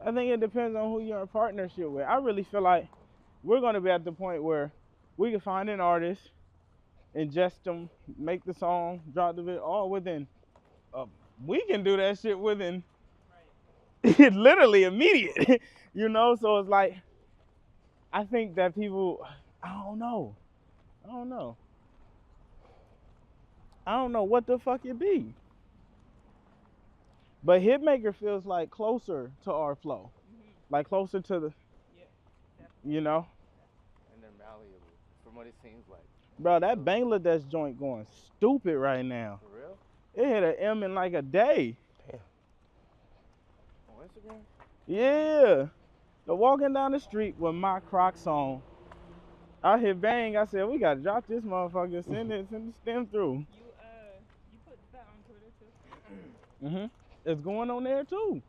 I think it depends on who you're in partnership with. I really feel like we're going to be at the point where we can find an artist, ingest them, make the song, drop the video, all within. We can do that shit within literally immediate, you know? So it's like, I think that people, I don't know what the fuck it be. But Hitmaker feels like closer to our flow, like closer to the, you know? And they're malleable, from what it seems like. Bro, that Bangladesh joint going stupid right now. For real? It hit an M in like a day. Damn. On Instagram? Yeah. So walking down the street with my Crocs on, I hit bang. I said, we gotta drop this motherfucker. Send the stem through. You put that on Twitter too? It's going on there too.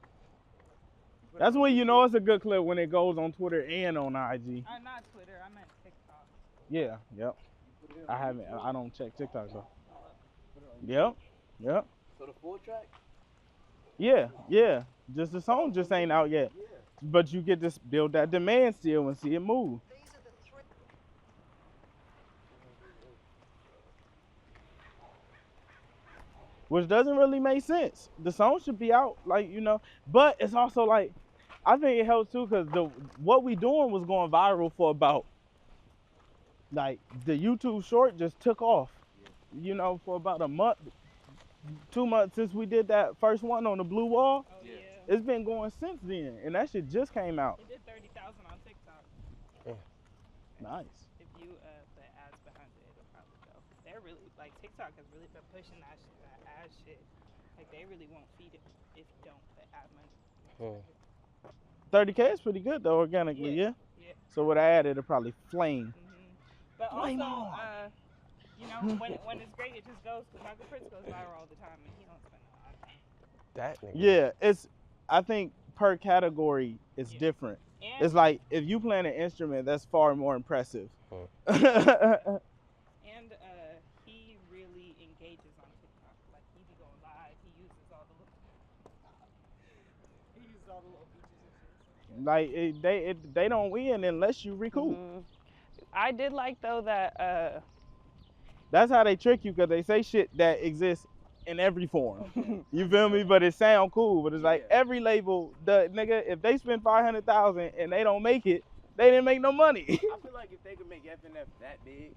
That's when you know it's a good clip, when it goes on Twitter and on IG. Not Twitter. I meant TikTok. Yeah. Yep. I haven't. I don't check TikTok though. Yep. So the full track? Yeah. Just the song just ain't out yet. But you get to build that demand still and see it move. Which doesn't really make sense. The song should be out, like, you know. But it's also like, I think it helps too, because what we doing was going viral for about, like, the YouTube short just took off. You know, for about a month, 2 months since we did that first one on the blue wall. Oh, yeah. It's been going since then, and that shit just came out. It did 30,000 on TikTok. Yeah. Nice. If you put ads behind it, it'll probably go. They're really, like, TikTok has really been pushing that ad shit. Like, they really won't feed it if you don't put ad money. 30K is pretty good though, organically, yeah? Yeah. So with ad, it'll probably flame. But Flame also, on. you know, when it's great, it just goes, because Michael Prince goes viral all the time, and he don't spend a lot. That nigga. Yeah, I think per category it's different. And, It's like, if you playing an instrument, that's far more impressive. and he really engages on TikTok. Like, he be going live, he uses all the little features and shit. Like, they don't win unless you recoup. I did like, though, that That's how they trick you, because they say shit that exists in every form. You feel me? But it sound cool. But it's like every label, the nigga, if they spend 500,000 and they don't make it, they didn't make no money. I feel like if they could make FNF that big,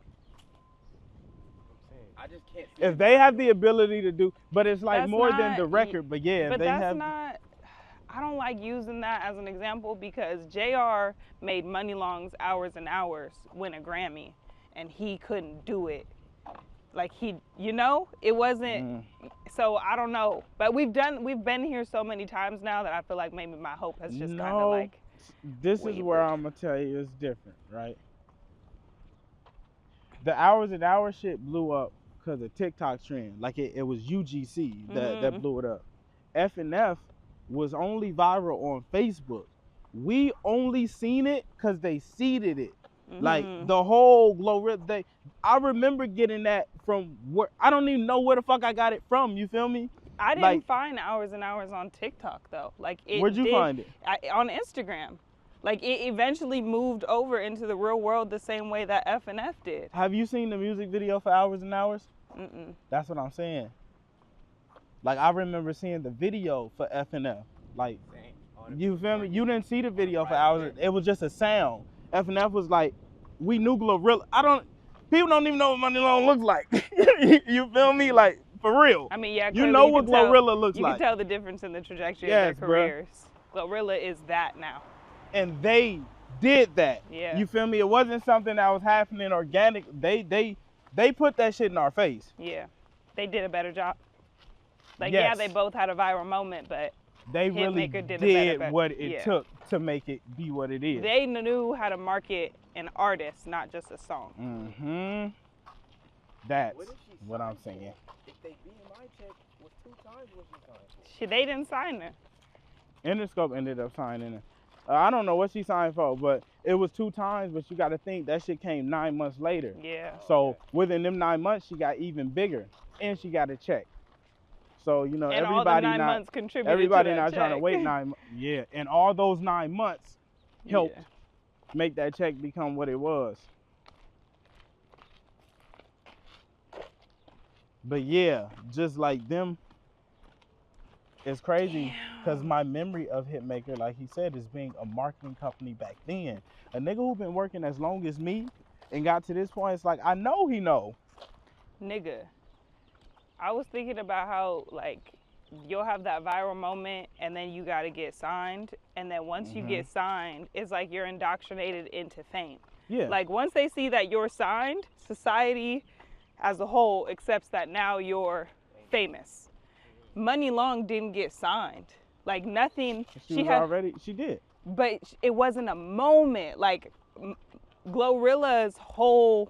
I just can't see If they have the ability to do, but it's like That's more than not- the record. But yeah, but they that's have. not, I don't like using that as an example, because JR made Money Long's Hours and Hours win a Grammy, and he couldn't do it. Like, you know, it wasn't, so I don't know. But we've been here so many times now that I feel like maybe my hope has just kind of like. This is where I'm gonna tell you it's different, right? The Hours and Hours shit blew up because of TikTok trend. Like, it was UGC that blew it up. FNF was only viral on Facebook. We only seen it because they seeded it. Like, the whole Glorilla, I remember getting that from where, I don't even know where the fuck I got it from, you feel me? I didn't like, find Hours and Hours on TikTok though. Like, where'd you find it? On Instagram. Like, it eventually moved over into the real world the same way that FNF did. Have you seen the music video for Hours and Hours? That's what I'm saying. Like, I remember seeing the video for FNF. Like, you feel me? You didn't see the video for Hours. It was just a sound. FNF was like, we knew Glorilla. People don't even know what Money Long looks like. You feel me? Like, for real. I mean, yeah, you know what Glorilla looks like. You can tell the difference in the trajectory of their careers. Glorilla is that now. And they did that. Yeah. You feel me? It wasn't something that was happening organic. They put that shit in our face. Yeah. They did a better job. Like, yes. yeah, they both had a viral moment, but they really did what it took to make it be what it is. They knew how to market an artist, not just a song. That's what I'm saying. If they BMI check was 2 times what she signed. They didn't sign her. Interscope ended up signing her. I don't know what she signed for, but it was 2 times. But you got to think that shit came 9 months later. Yeah. So within them 9 months, she got even bigger, and she got a check. So, you know, And all the everybody 9 not months contributed everybody to that not trying to check. wait 9 months. Yeah, and all those 9 months helped Yeah. make that check become what it was. But yeah, just like them, it's crazy because my memory of Hitmaker, like he said, is being a marketing company back then. A nigga who been working as long as me and got to this point, it's like, I know he know. Nigga, I was thinking about how, like, you'll have that viral moment and then you got to get signed. And then once you get signed, it's like you're indoctrinated into fame. Yeah. Like, once they see that you're signed, society as a whole accepts that now you're famous. Money Long didn't get signed. Like, nothing. She did. But it wasn't a moment. Like, Glorilla's whole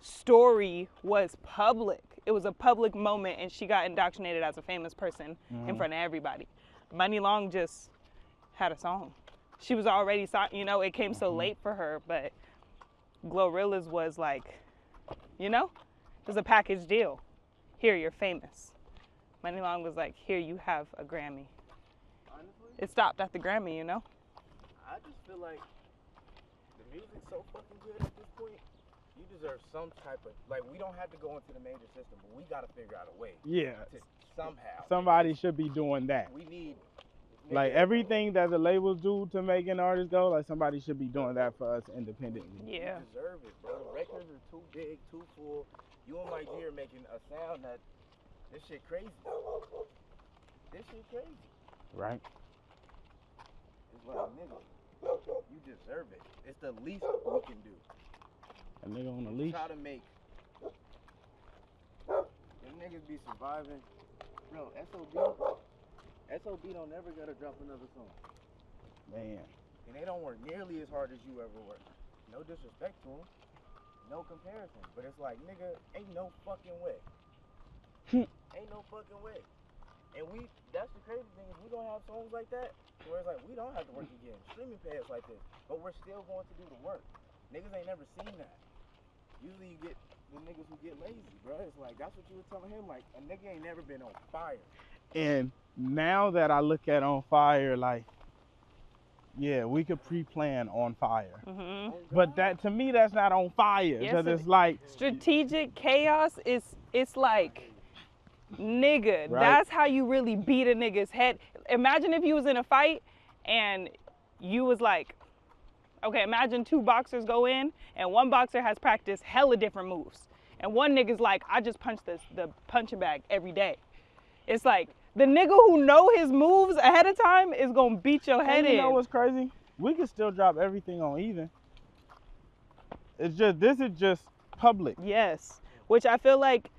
story was public. It was a public moment, and she got indoctrinated as a famous person in front of everybody. Money Long just had a song. She was already signed. You know, it came so late for her, but Glorilla's was like, you know, it was a package deal. Here, you're famous. Money Long was like, here, you have a Grammy. Honestly, It stopped at the Grammy, you know? I just feel like the music's so fucking good at this point. You deserve some type of, like, we don't have to go into the major system, but we got to figure out a way Yeah. to somehow. Somebody should be doing that. We need. Like, everything that the labels do to make an artist go, like, somebody should be doing that for us independently. Yeah. You deserve it, bro. The records are too big, too full. You and my dear making a sound that, this shit crazy. This shit crazy. Right? It's like, nigga, you deserve it. It's the least we can do. A nigga on a leash. Try to make them niggas be surviving. Bro, SOB don't ever gotta drop another song. Man. And they don't work nearly as hard as you ever work. No disrespect to them. No comparison. But it's like, nigga, ain't no fucking way. Ain't no fucking way. And that's the crazy thing, is we gonna have songs like that where it's like, we don't have to work again. Streaming pads like this. But we're still going to do the work. Niggas ain't never seen that. Usually you get the niggas who get lazy, bro. It's like, that's what you were telling him. Like, a nigga ain't never been on fire. And now that I look at On Fire, like, yeah, we could pre-plan On Fire. But that, to me, that's not on fire. Because Yes, it's like, strategic chaos it's like, nigga, Right. that's how you really beat a nigga's head. Imagine if you was in a fight and you was like, okay, imagine 2 boxers go in and one boxer has practiced hella different moves. And one nigga's like, I just punch the punching bag every day. It's like, the nigga who know his moves ahead of time is gonna beat your head and in. you know what's crazy? We can still drop everything on even. It's just, this is just public. Yes, which I feel like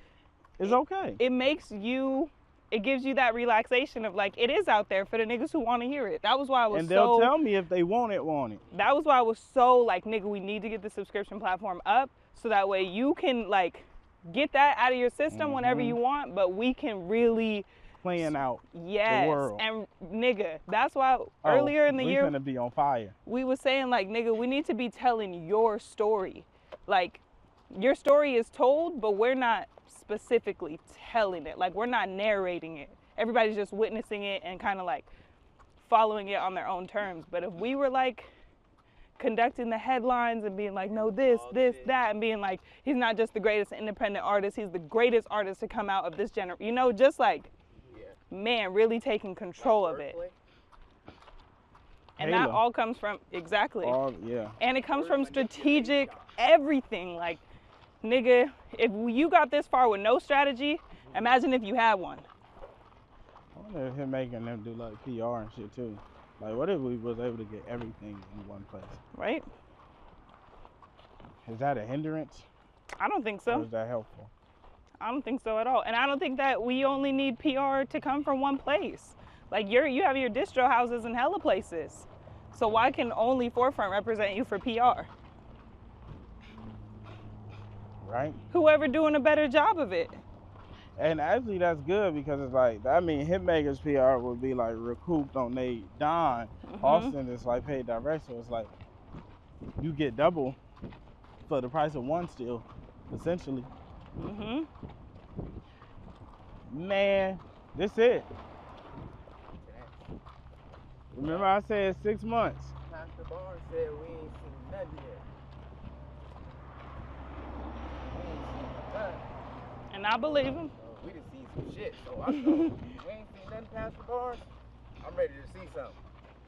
It's okay. it makes you, it gives you that relaxation of like, it is out there for the niggas who want to hear it. That was why I was And they'll so, tell me if they want it. that was why I was so like, nigga, we need to get the subscription platform up so that way you can like get that out of your system whenever you want, but we can really Playing out yes. the world. And nigga, that's why earlier in the we year finna be on fire. we was saying like, nigga, we need to be telling your story. Like, your story is told, but we're not specifically telling it. Like, we're not narrating it. Everybody's just witnessing it and kind of like following it on their own terms. But if we were like conducting the headlines and being like, no, this, that, and being like, he's not just the greatest independent artist, he's the greatest artist to come out of this generation. You know, just like, man, really taking control of it. And that Halo. all comes from, exactly. Yeah. And it comes from strategic everything. Like, nigga, if you got this far with no strategy, imagine if you had one. I wonder if him making them do like PR and shit too. Like, what if we was able to get everything in one place? Right? Is that a hindrance? I don't think Or so. is that helpful? I don't think so at all. And I don't think that we only need PR to come from one place. Like, you have your distro houses in hella places. So why can only Forefront represent you for PR? Right? Whoever doing a better job of it. And actually that's good because it's like, I mean, Hitmaker's PR would be like recouped on they dime. Austin is like paid direct, so it's like you get double for the price of one still, essentially. Man, This it. Remember I said 6 months. Pastor Barnes said we ain't seen nothing yet. We ain't seen nothing. And I believe him. We done seen some shit, so I know. We ain't seen nothing past the bars. I'm ready to see something.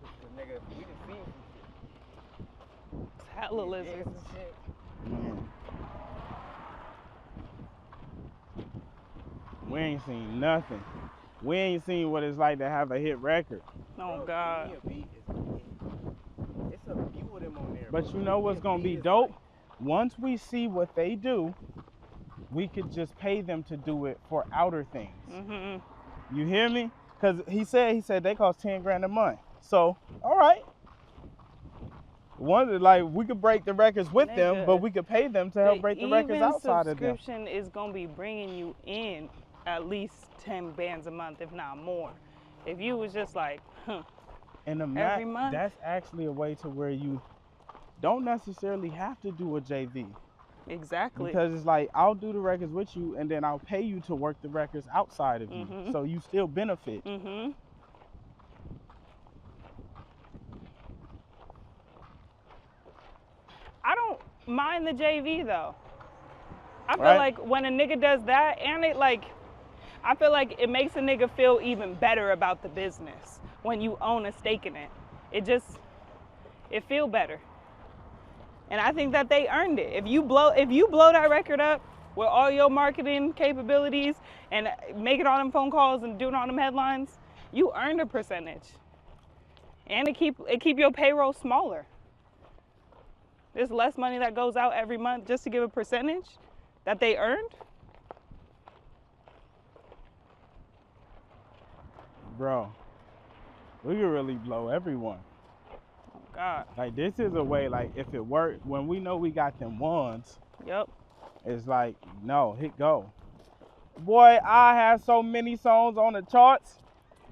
Cause nigga, we done seen some shit. It's hella We did lizards. some shit. Man. We ain't seen nothing. We ain't seen what it's like to have a hit record. Oh Bro, God. give me a beat, it's a few of them on there. But bro. you know what's Give me a gonna be beat, dope? it's Once we see what they do, we could just pay them to do it for outer things. Mm-hmm. You hear me? Cause he said they cost 10 grand a month. So, all right. One, like we could break the records with them, Nigga, but we could pay them to help break the records outside of them. Subscription is gonna be bringing you in at least 10 bands a month, if not more. If you was just like, And every month? that's actually a way to where you don't necessarily have to do a JV. exactly. Because it's like, I'll do the records with you and then I'll pay you to work the records outside of you. Mhm. So you still benefit. Mm-hmm. I don't mind the JV though. I feel Right. like when a nigga does that, and it like, I feel like it makes a nigga feel even better about the business when you own a stake in it. It feel better. And I think that they earned it. If you blow that record up with all your marketing capabilities and making all them phone calls and doing all them headlines, you earned a percentage. And it keep your payroll smaller. There's less money that goes out every month just to give a percentage that they earned. Bro, we could really blow everyone. Oh God. Like, this is a way, like, if it worked, when we know we got them ones, Yep. it's like, no, hit go. Boy, I have so many songs on the charts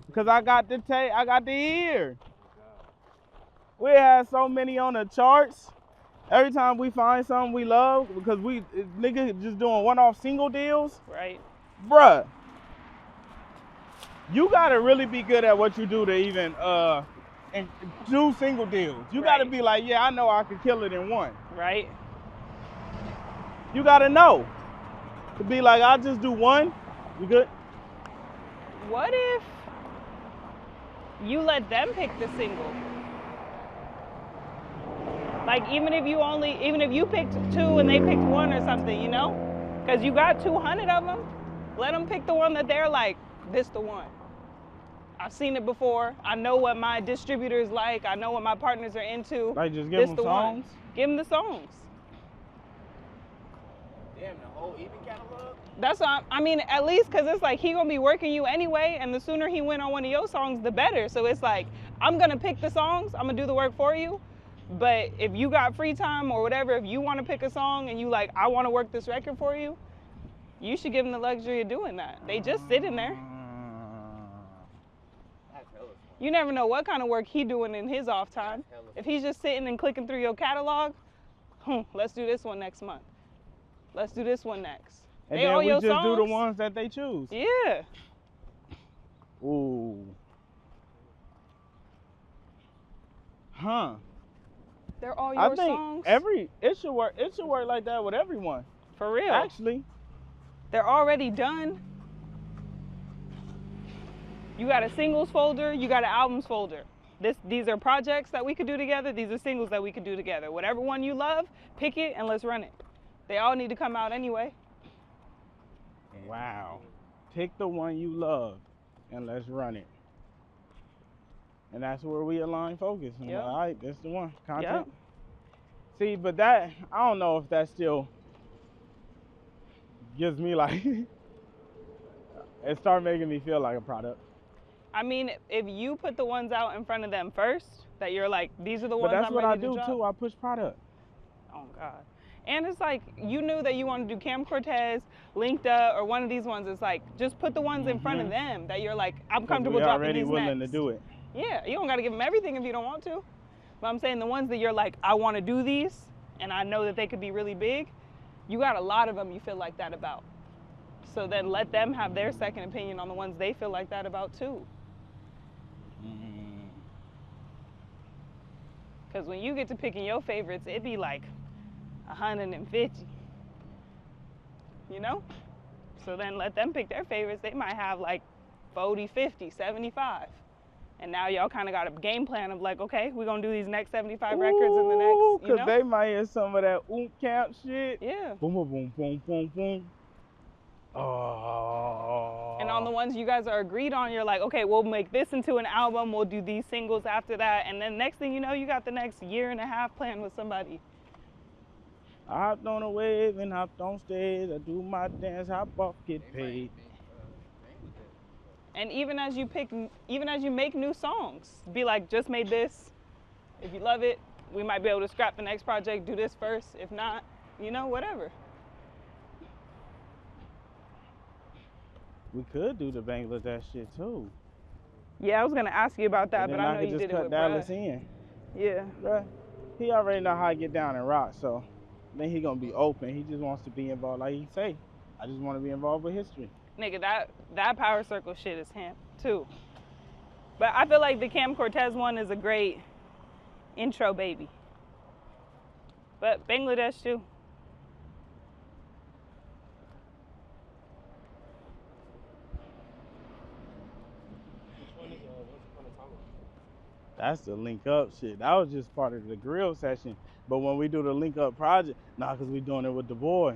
because I got the ear. We had so many on the charts. Every time we find something we love, because niggas just doing one-off single deals, Right. bruh. You gotta really be good at what you do to even and do single deals. You gotta Right. be like, yeah, I know I could kill it in one. Right. You gotta know. To be like, I'll just do one, you good? What if you let them pick the single? Like even if you picked two and they picked one or something, you know? Because you got 200 of them. Let them pick the one that they're like, this the one. I've seen it before. I know what my distributors like. I know what my partners are into. Like, just give This them the one. songs. Give them the songs. Damn, the whole even catalog? That's what I mean, at least because it's like he gonna be working you anyway, and the sooner he went on one of your songs, the better. So it's like, I'm gonna pick the songs, I'm gonna do the work for you. But if you got free time or whatever, if you wanna pick a song and you like, I wanna work this record for you, you should give them the luxury of doing that. They just sit in there. That's hella smart. You never know what kind of work he doing in his off time. That's hella If he's just sitting and clicking through your catalog, let's do this one next month. Let's do this one next. And They then all we your just do the songs? ones that they choose. Yeah. Ooh. Huh. They're all your I think songs. it should work like that with everyone. For real. Actually. They're already done. You got a singles folder, you got an albums folder. These are projects that we could do together, these are singles that we could do together. Whatever one you love, pick it and let's run it. They all need to come out anyway. Wow. Pick the one you love and let's run it. And that's where we align focus. And Yep. all right, that's the one. Content. Yep. See, but that, I don't know if that still gives me like, it started making me feel like a product. I mean, if you put the ones out in front of them first, that you're like, these are the But ones that's I'm what I ready to do drop. too. I push product. Oh God. And it's like, you knew that you wanted to do Cam Cortez, Linked Up, or one of these ones. It's like, just put the ones in front of them that you're like, I'm comfortable We're dropping already these willing next. to do it. Yeah, you don't gotta give them everything if you don't want to. But I'm saying the ones that you're like, I wanna do these, and I know that they could be really big, you got a lot of them you feel like that about. So then let them have their second opinion on the ones they feel like that about too. Because when you get to picking your favorites, it'd be like 150. You know? So then let them pick their favorites. They might have like 40, 50, 75. And now y'all kind of got a game plan of like, okay, we're going to do these next 75 records in the next, you know? Because they might hear some of that camp shit. Yeah. Boom, boom, boom, boom, boom, boom. Oh. And on the ones you guys are agreed on, you're like, okay, we'll make this into an album. We'll do these singles after that. And then next thing you know, you got the next year and a half planned with somebody. I hopped on a wave and hopped on stage. I do my dance, hop off, get paid. And even as you make new songs, be like, just made this. If you love it, we might be able to scrap the next project, do this first. If not, you know, whatever. We could do the Bangladesh shit too. Yeah, I was gonna ask you about that, but I know you did it with Dallas Bruh. in. Yeah. Bruh, he already know how to get down and rock, so then he gonna be open. He just wants to be involved, like he say. I just want to be involved with history. Nigga, that Power Circle shit is him too. But I feel like the Cam Cortez one is a great intro baby. But Bangladesh too. That's the link up shit. That was just part of the grill session. But when we do the link up project, because we doing it with the boy.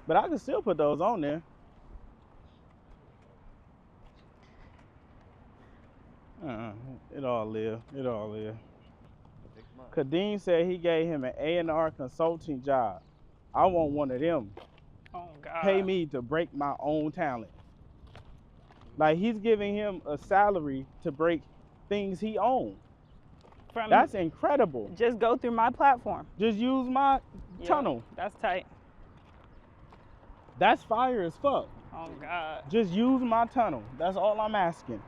But I can still put those on there. It all live. It all live. Kadeem said he gave him an A&R consulting job. I want one of them. Oh, God. Pay me to break my own talent. Like, he's giving him a salary to break things he owns. That's incredible. Just go through my platform. Just use my tunnel. That's tight. That's fire as fuck. Oh, God. Just use my tunnel. That's all I'm asking.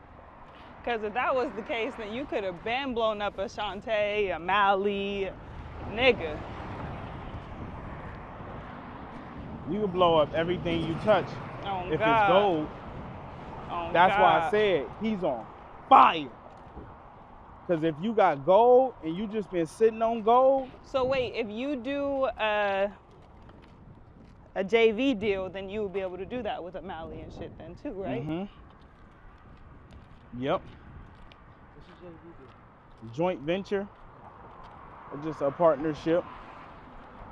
Because if that was the case, then you could have been blown up a Shantae, a Mally, nigga. You can blow up everything you touch. Oh, if God. it's gold. Oh, That's God. why I said he's on fire. Because if you got gold and you just been sitting on gold. So wait, if you do a JV deal, then you will be able to do that with a Mally and shit then too, right? Mm-hmm. Yep. What's your JV deal? Joint venture. Or just a partnership.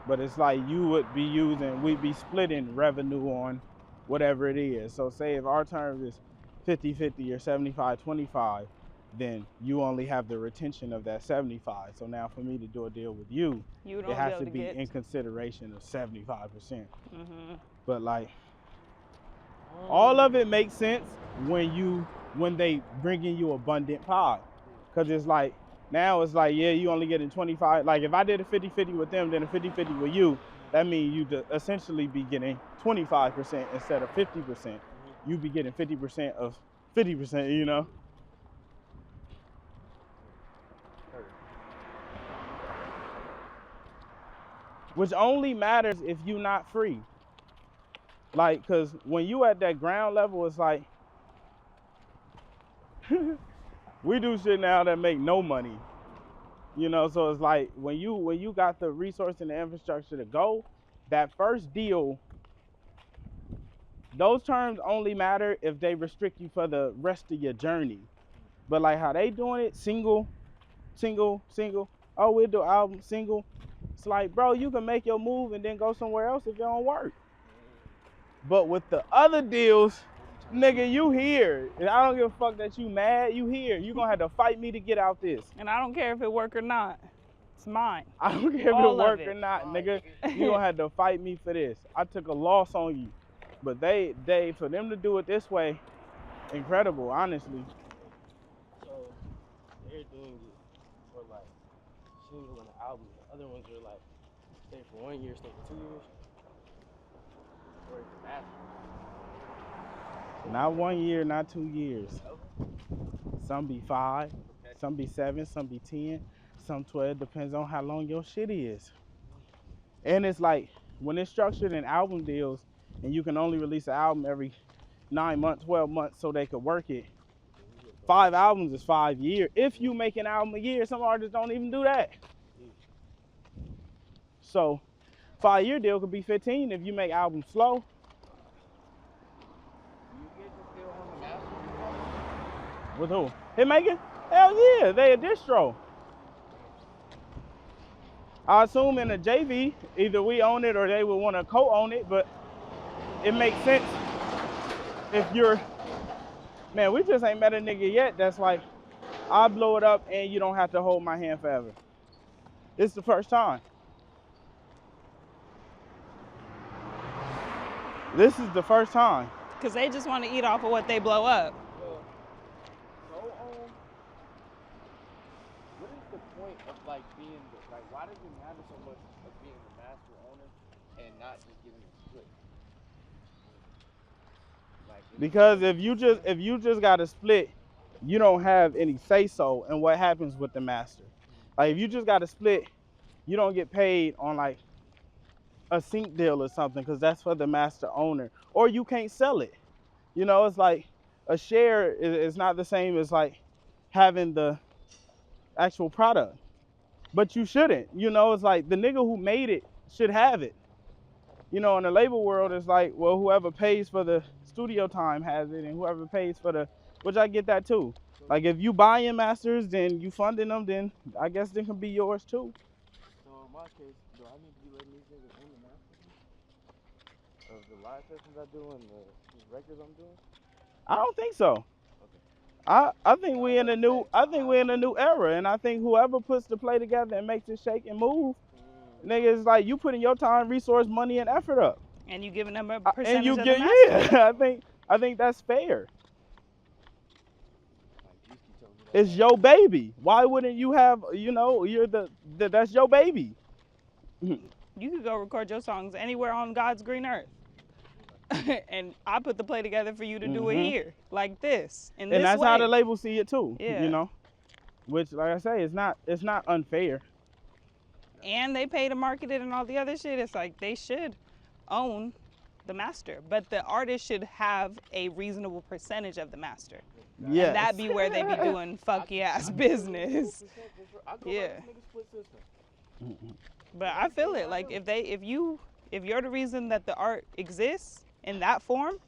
But it's like we'd be splitting revenue on whatever it is. So say if our terms is 50-50 or 75-25, then you only have the retention of that 75. So now for me to do a deal with you, it has to be in consideration of 75%. Mm-hmm. But like, all of it makes sense when they bringing you abundant pie. Cause it's like, now it's like, yeah, you only getting 25. Like if I did a 50-50 with them, then a 50-50 with you, that means you'd essentially be getting 25% instead of 50%. You'd be getting 50% of 50%, you know? Which only matters if you're not free. Like, cause when you at that ground level, it's like, we do shit now that make no money. You know, so it's like when you got the resource and the infrastructure to go, that first deal, those terms only matter if they restrict you for the rest of your journey. But like how they doing it, single, oh, we'll do album, single. It's like, bro, you can make your move and then go somewhere else if it don't work. But with the other deals, nigga, you here. And I don't give a fuck that you mad, you here. You gonna have to fight me to get out this. And I don't care if it work or not. It's mine. I don't care if it work or not, nigga. You gonna have to fight me for this. I took a loss on you. But they for them to do it this way, incredible, honestly. So they're doing it for like single and an album. The other ones are like stay for 1 year, stay for 2 years. Or it's master. Not 1 year, not 2 years. Some be 5, some be 7, some be 10, some to it. It depends on how long your shit is. And it's like, when it's structured in album deals, and you can only release an album every 9 months, 12 months so they could work it. 5 albums is 5 years. If you make an album a year, some artists don't even do that. So 5-year deal could be 15 if you make albums slow. Do you get to still on the master? With who? Hitmaker? Hell yeah, they a distro. I assume in a JV, either we own it or they would want to co-own it, but it makes sense if you're, man, we just ain't met a nigga yet that's like, I'll blow it up and you don't have to hold my hand forever. It's the first time. This is the first time. Because they just want to eat off of what they blow up. What is the point of like being like? Why does it matter so much of being the master owner and not just giving a split? Like, Because if you just got a split, you don't have any say so in what happens with the master. Like if you just got a split, you don't get paid on like a sync deal or something because that's for the master owner, or you can't sell it. You know, it's like a share is not the same as like having the actual product, but you shouldn't. You know, it's like the nigga who made it should have it. You know, in the label world, it's like, well, whoever pays for the studio time has it, and whoever pays for the, which I get that too. Like if you buying masters, then you funding them, then I guess they can be yours too. so in my case, do I need to be letting these niggas own the master of the live sessions I do and the records I'm doing? I don't think so. I think we in a new era, and I think whoever puts the play together and makes it shake and move, nigga, it's like you putting your time, resource, money, and effort up. And you giving them a And percentage you of get, the master. yeah, I think that's fair. It's your baby. Why wouldn't you have, you know, you're that's your baby. You could go record your songs anywhere on God's green earth. And I put the play together for you to do it here, like this. And that's how the label see it too. Yeah. You know, which, like I say, it's not unfair. And they pay to market it and all the other shit. It's like they should own the master, but the artist should have a reasonable percentage of the master. Yes. And that be where they be doing funky ass business. Yeah. But I feel it. Like if you're the reason that the art exists in that form,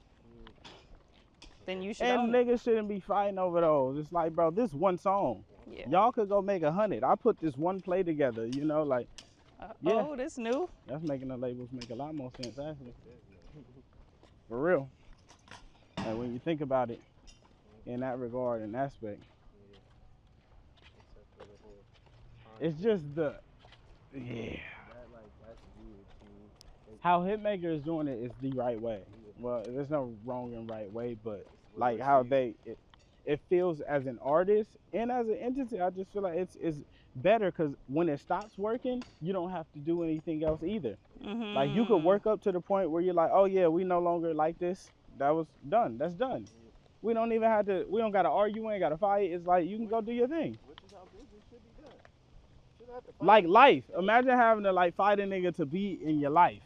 then you should own it. Niggas shouldn't be fighting over those. It's like, bro, this one song. Yeah. Y'all could go make 100. I put this one play together, you know, like, yeah. Oh, this new. That's making the labels make a lot more sense, actually. For real. And when you think about it in that regard and aspect, it's just how Hitmaker is doing it is the right way. Well, there's no wrong and right way, but like how it feels as an artist and as an entity, I just feel like it's better because when it stops working, you don't have to do anything else either. Mm-hmm. Like you could work up to the point where you're like, oh yeah, we no longer like this. That was done. That's done. We don't even have to. We don't gotta argue. We ain't gotta fight. It's like you can go do your thing. Which is how business should be done. Shouldn't have to fight. Like life. Imagine having to like fight a nigga to be in your life.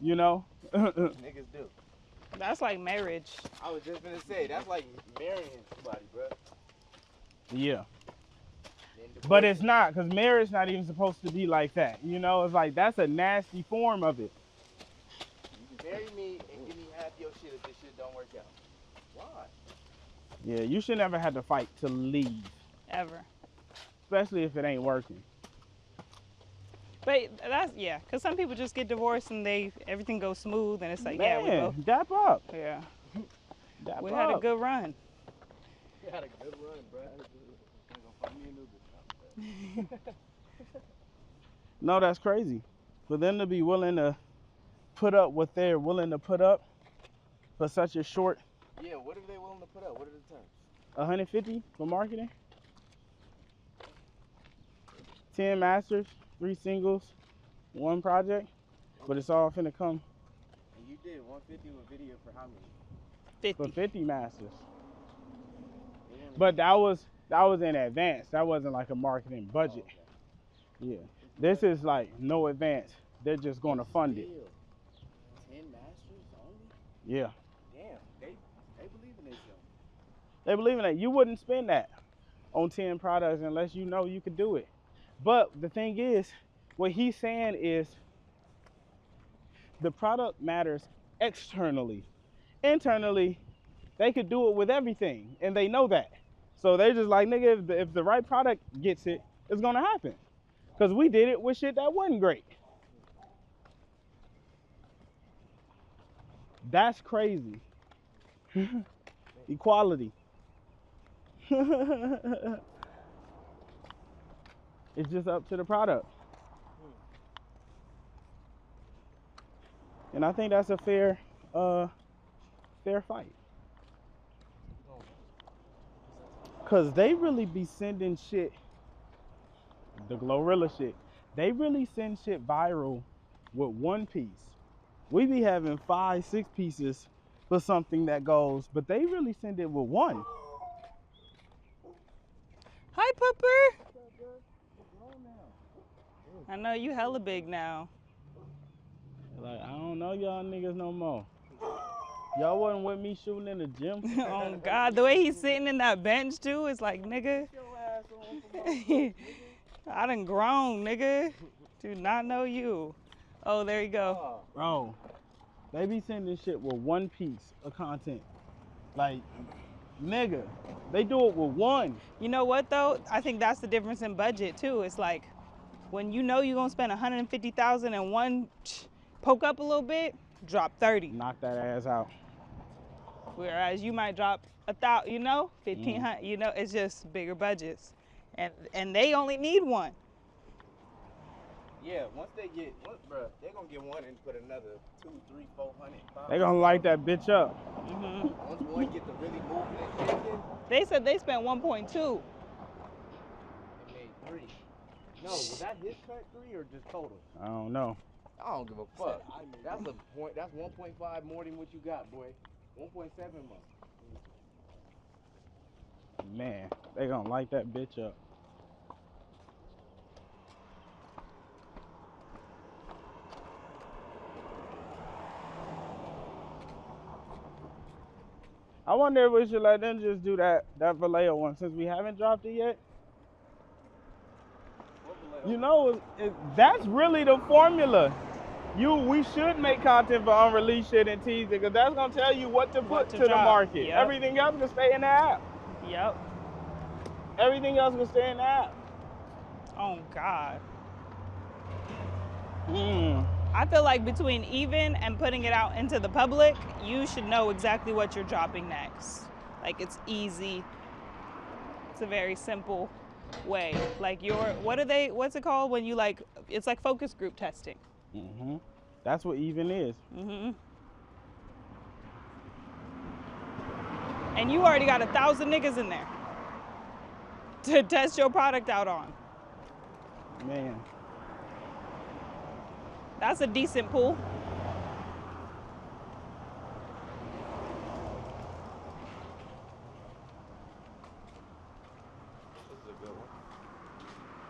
You know? Niggas do. That's like marriage. I was just gonna say that's like marrying somebody, bro. Yeah. But it's not, because marriage not even supposed to be like that. You know, it's like that's a nasty form of it. You can marry me and give me half your shit if this shit don't work out. Why? Yeah, you should never have to fight to leave. Ever. Especially if it ain't working. But that's, yeah, because some people just get divorced and everything goes smooth and it's like, Man, yeah, we both. dap up. Yeah. Dap We up. had a good run. You had a good run, bro. Find me a new bitch. No, that's crazy. For them to be willing to put up what they're willing to put up for such a short Yeah, what are they willing to put up? What are the terms? 150 for marketing, 10 masters, 3 singles, 1 project, but it's all finna come And you did 150 with video for how many? 50. for 50 masters. But that was in advance. That wasn't like a marketing budget. Yeah. This is like no advance. They're just gonna fund it. 10 masters only? Yeah. Damn, they believe in themselves. They believe in that. You wouldn't spend that on 10 products unless you know you could do it. But the thing is, what he's saying is the product matters externally. Internally, they could do it with everything, and they know that. So they're just like, nigga, if the right product gets it, it's gonna happen. Because we did it with shit that wasn't great. That's crazy. Equality. It's just up to the product. And I think that's a fair fight. Cause they really be sending shit, the Glorilla shit, they really send shit viral with one piece. We be having 5, 6 pieces for something that goes, but they really send it with one. Hi, Pupper. I know you hella big now. Like, I don't know y'all niggas no more. Y'all wasn't with me shooting in the gym. Oh God, the way he's sitting in that bench too, it's like, nigga. I done grown, nigga. Do not know you. Oh, there you go. Bro, they be sending shit with one piece of content. Like, nigga, they do it with one. You know what though? I think that's the difference in budget too. It's like, when you know you're gonna spend 150,000 and one poke up a little bit, drop 30. Knock that ass out. Whereas you might drop 1,000, 1,500, it's just bigger budgets. And they only need one. Yeah, once they get, bruh, they gonna get one and put another 2, 3, 400, 500. They gonna light that bitch up. Once one get to really moving and shaking. They said they spent 1.2. They made 3. No, was that his cut 3 or just total? I don't know. I don't give a fuck. That's a point. That's 1.5 more than what you got, boy. 1.7 more. Man, they gonna light that bitch up. I wonder if we should let them just do that Vallejo one since we haven't dropped it yet. You know, that's really the formula. We should make content for unreleased shit and tease it, because that's gonna tell you what to put to the market. Yep. Everything else can stay in the app. Yep. Everything else can stay in the app. Oh God. I feel like between even and putting it out into the public, you should know exactly what you're dropping next. Like, it's easy. It's a very simple way. Like what's it called when you like, it's like focus group testing. That's what even is. And you already got 1,000 niggas in there to test your product out on. Man. That's a decent pool. This is a good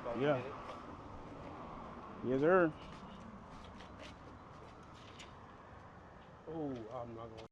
one. Yeah. Yes, sir. Oh, I'm not gonna.